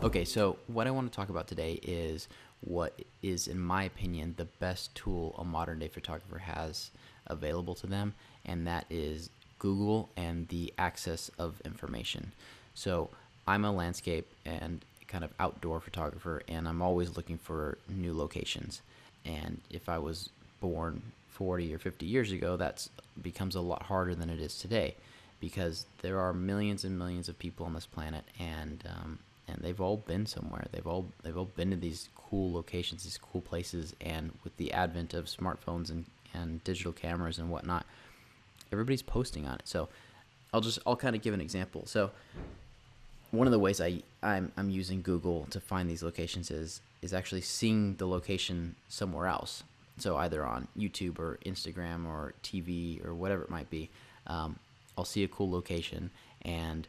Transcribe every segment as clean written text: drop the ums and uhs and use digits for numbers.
Okay, so what I want to talk about today is what is, in my opinion, the best tool a modern day photographer has available to them, and that is Google and the access of information. So I'm a landscape and kind of outdoor photographer, and I'm always looking for new locations. And if I was born 40 or 50 years ago, that becomes a lot harder than it is today, because there are millions and millions of people on this planet, and they've all been somewhere. They've all been to these cool locations, these cool places, and with the advent of smartphones and digital cameras and whatnot, everybody's posting on it. So I'll kind of give an example. So one of the ways I'm using Google to find these locations is actually seeing the location somewhere else. So either on YouTube or Instagram or TV or whatever it might be, I'll see a cool location and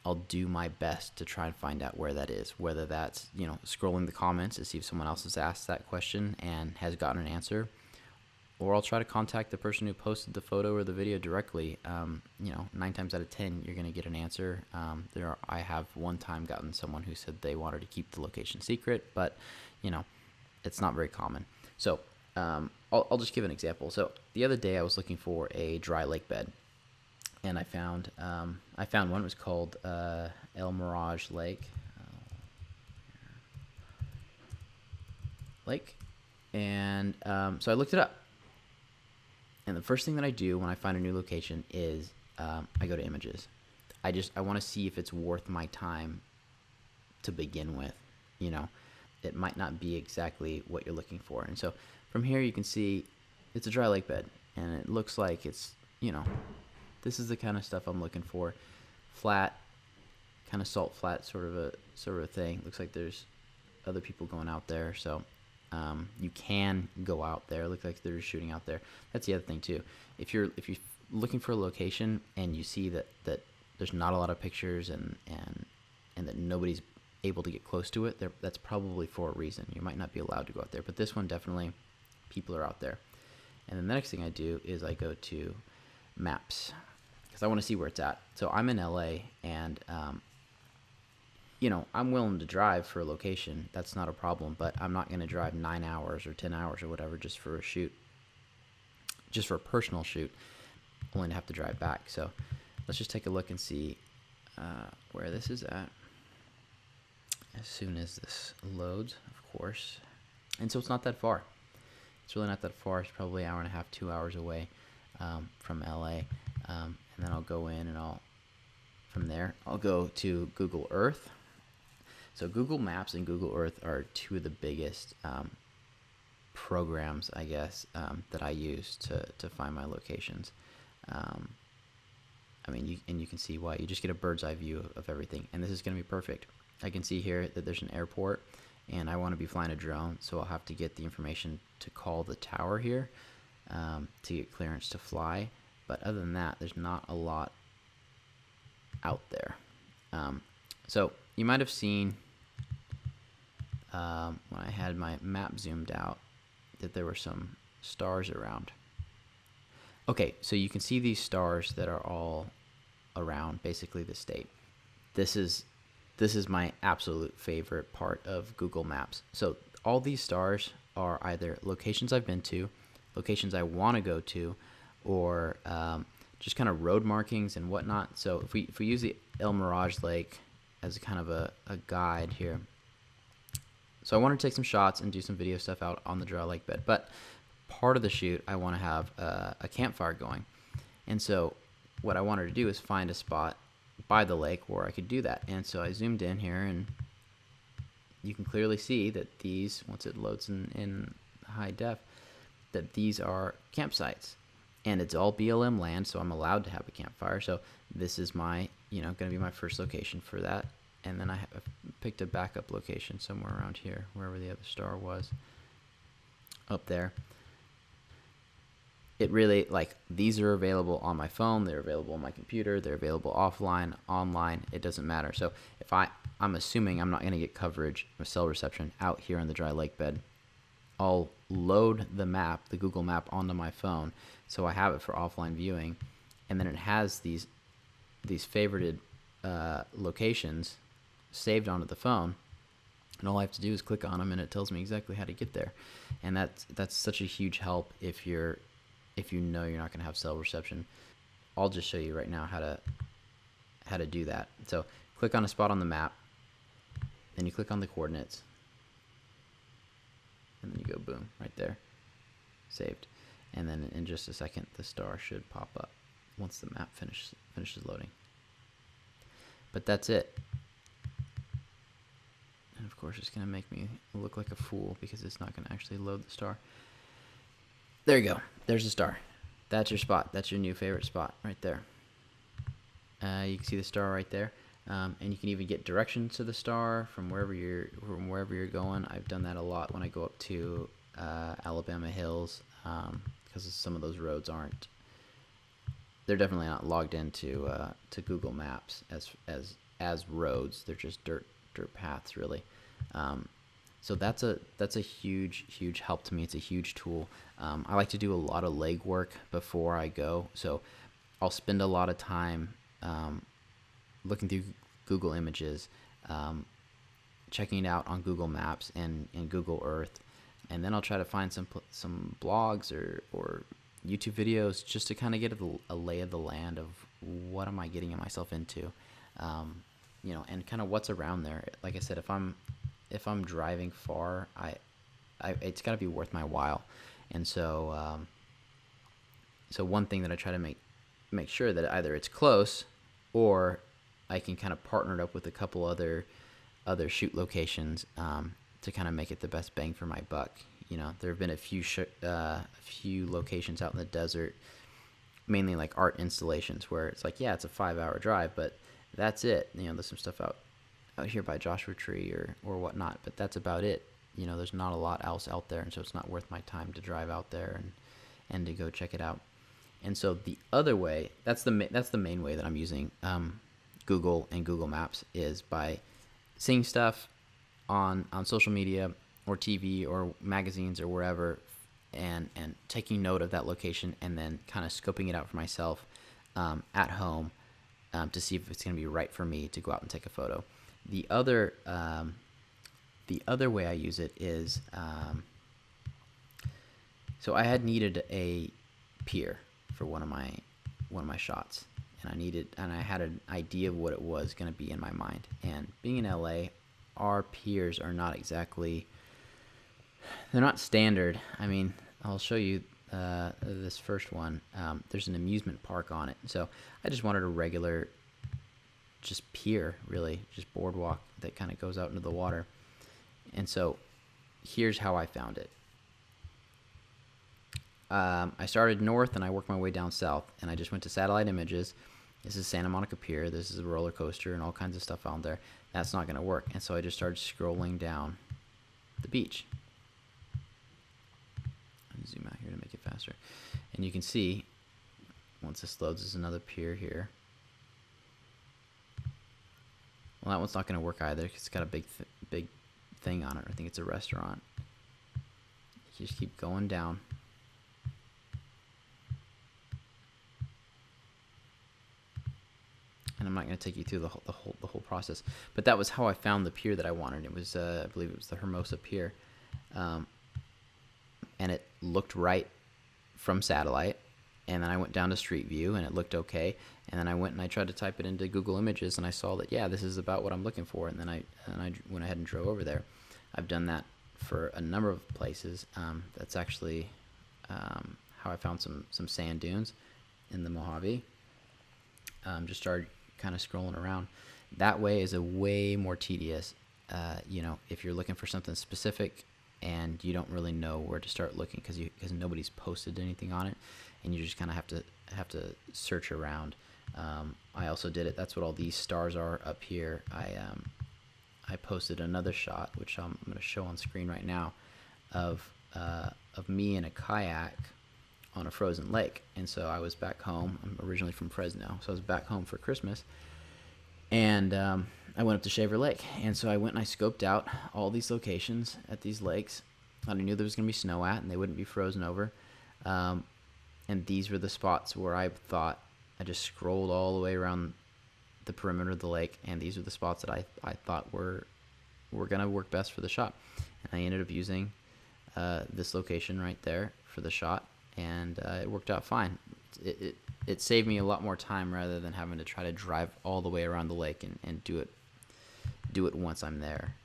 I'll do my best to try and find out where that is, whether that's, scrolling the comments to see if someone else has asked that question and has gotten an answer, or I'll try to contact the person who posted the photo or the video directly. 9 times out of 10, you're going to get an answer. I have one time gotten someone who said they wanted to keep the location secret, but, it's not very common. So I'll just give an example. So the other day I was looking for a dry lake bed, and I found one. It was called El Mirage Lake, and so I looked it up. And the first thing that I do when I find a new location is I go to images. I want to see if it's worth my time to begin with. It might not be exactly what you're looking for. And so from here you can see it's a dry lake bed, and it looks like it's, this is the kind of stuff I'm looking for. Flat, kind of salt flat sort of a thing. Looks like there's other people going out there, so you can go out there. Looks like they're shooting out there. That's the other thing too. If you're looking for a location and you see that there's not a lot of pictures and that nobody's able to get close to it, that's probably for a reason. You might not be allowed to go out there, but this one definitely people are out there. And then the next thing I do is I go to maps, because I want to see where it's at. So I'm in LA, and I'm willing to drive for a location. That's not a problem, but I'm not going to drive 9 hours or 10 hours or whatever just for a shoot, just for a personal shoot, only to have to drive back. So let's just take a look and see where this is at as soon as this loads, of course. And so it's not that far. It's really not that far. It's probably an hour and a half, 2 hours away from LA. And then I'll go in, and from there I'll go to Google Earth. So Google Maps and Google Earth are two of the biggest programs, I guess, that I use to find my locations. You can see why. You just get a bird's eye view of everything, and this is going to be perfect. I can see here that there's an airport, and I want to be flying a drone, so I'll have to get the information to call the tower here to get clearance to fly. But other than that, there's not a lot out there. So you might have seen when I had my map zoomed out that there were some stars around. Okay, so you can see these stars that are all around basically the state. This is my absolute favorite part of Google Maps. So all these stars are either locations I've been to, locations I want to go to, or just kind of road markings and whatnot. So if we use the El Mirage Lake as a kind of a guide here. So I want to take some shots and do some video stuff out on the dry lake bed, but part of the shoot I want to have a campfire going. And so what I wanted to do is find a spot by the lake where I could do that. And so I zoomed in here, and you can clearly see that these, once it loads in high def, that these are campsites. And it's all BLM land, so I'm allowed to have a campfire. So this is my, going to be my first location for that. And then I have picked a backup location somewhere around here, wherever the other star was, up there. It really, these are available on my phone, they're available on my computer, they're available offline, online, it doesn't matter. So if I'm assuming I'm not going to get coverage of cell reception out here on the dry lake bed, I'll load the map, the Google map, onto my phone, so I have it for offline viewing, and then it has these favorited locations saved onto the phone, and all I have to do is click on them, and it tells me exactly how to get there. And that's such a huge help if you know you're not going to have cell reception. I'll just show you right now how to do that. So click on a spot on the map, then you click on the coordinates, and then you go boom right there, saved. And then in just a second, the star should pop up once the map finishes loading. But that's it. And of course, it's going to make me look like a fool because it's not going to actually load the star. There you go. There's the star. That's your spot. That's your new favorite spot right there. You can see the star right there. And you can even get directions to the star from wherever you're going. I've done that a lot when I go up to Alabama Hills, because some of those roads they're definitely not logged into to Google Maps as roads. They're just dirt paths, really. So that's a huge help to me. It's a huge tool. I like to do a lot of legwork before I go, so I'll spend a lot of time looking through Google Images, checking it out on Google Maps and Google Earth, and then I'll try to find some blogs or YouTube videos just to kind of get a lay of the land of what am I getting myself into, and kind of what's around there. Like I said, if I'm driving far, it's got to be worth my while, and so one thing that I try to make sure that either it's close or I can kind of partner it up with a couple other shoot locations to kind of make it the best bang for my buck. There have been a few locations out in the desert, mainly like art installations, where it's like, yeah, it's a 5-hour drive, but that's it. There's some stuff out here by Joshua Tree or whatnot, but that's about it. There's not a lot else out there, and so it's not worth my time to drive out there and to go check it out. And so the other way, that's the main way that I'm using Google and Google Maps, is by seeing stuff on social media or TV or magazines or wherever, and taking note of that location, and then kind of scoping it out for myself at home to see if it's going to be right for me to go out and take a photo. The other way I use it is, so I had needed a pier for one of my shots, and I had an idea of what it was going to be in my mind. And being in LA, our piers are not exactly, they're not standard. I mean, I'll show you this first one. There's an amusement park on it, so I just wanted a regular just pier, really, just boardwalk that kind of goes out into the water. And so here's how I found it. I started north and I worked my way down south, and I just went to satellite images. This is Santa Monica Pier. This is a roller coaster and all kinds of stuff out there. That's not going to work. And so I just started scrolling down the beach. Let me zoom out here to make it faster. And you can see, once this loads, there's another pier here. Well, that one's not going to work either because it's got a big thing on it. I think it's a restaurant. You just keep going down. And I'm not going to take you through the whole process, but that was how I found the pier that I wanted. It was, I believe it was the Hermosa Pier, and it looked right from satellite. And then I went down to Street View, and it looked okay. And then I went and I tried to type it into Google Images, and I saw that, yeah, this is about what I'm looking for. And then I went ahead and drove over there. I've done that for a number of places. That's actually how I found some sand dunes in the Mojave. Just started kind of scrolling around. That way is a way more tedious. If you're looking for something specific and you don't really know where to start looking because nobody's posted anything on it, and you just kind of have to search around. I also did it. That's what all these stars are up here. I posted another shot, which I'm going to show on screen right now, of me in a kayak on a frozen lake. And so I was back home. I'm originally from Fresno, so I was back home for Christmas, and I went up to Shaver Lake. And so I went and I scoped out all these locations at these lakes. I knew there was going to be snow at, and they wouldn't be frozen over. And these were the spots where I thought, I just scrolled all the way around the perimeter of the lake, and these are the spots that I thought were were going to work best for the shot. And I ended up using this location right there for the shot, and it worked out fine. It saved me a lot more time rather than having to try to drive all the way around the lake and do it once I'm there.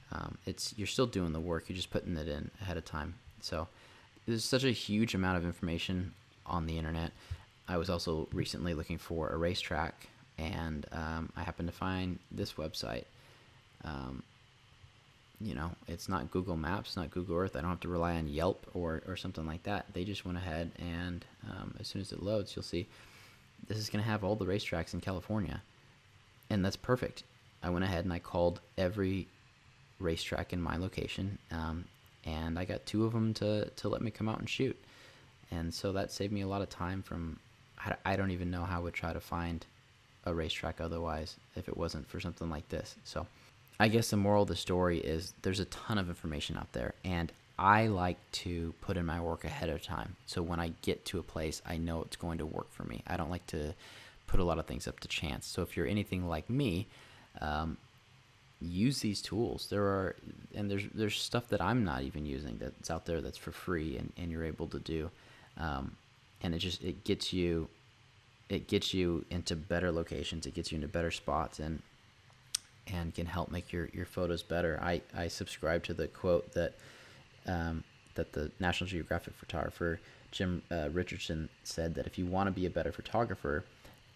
You're still doing the work, you're just putting it in ahead of time. So there's such a huge amount of information on the internet. I was also recently looking for a racetrack, and I happened to find this website. It's not Google Maps, not Google Earth. I don't have to rely on Yelp or something like that. They just went ahead and as soon as it loads, you'll see this is going to have all the racetracks in California, and that's perfect. I went ahead and I called every racetrack in my location, and I got 2 of them to let me come out and shoot. And so that saved me a lot of time from, I don't even know how I would try to find a racetrack otherwise if it wasn't for something like this. So I guess the moral of the story is there's a ton of information out there, and I like to put in my work ahead of time. So when I get to a place, I know it's going to work for me. I don't like to put a lot of things up to chance. So if you're anything like me, use these tools. There's stuff that I'm not even using that's out there that's for free, and you're able to do. And it gets you into better locations. It gets you into better spots, and can help make your photos better. I subscribe to the quote that the National Geographic photographer Jim Richardson said, that if you want to be a better photographer,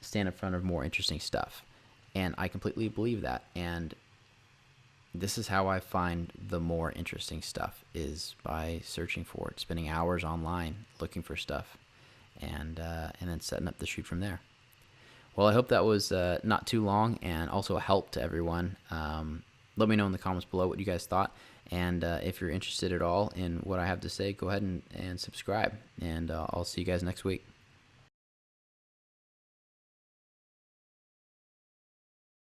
stand in front of more interesting stuff. And I completely believe that. And this is how I find the more interesting stuff, is by searching for it, spending hours online looking for stuff, and then setting up the shoot from there. Well, I hope that was not too long and also a help to everyone. Let me know in the comments below what you guys thought. And if you're interested at all in what I have to say, go ahead and subscribe. And I'll see you guys next week.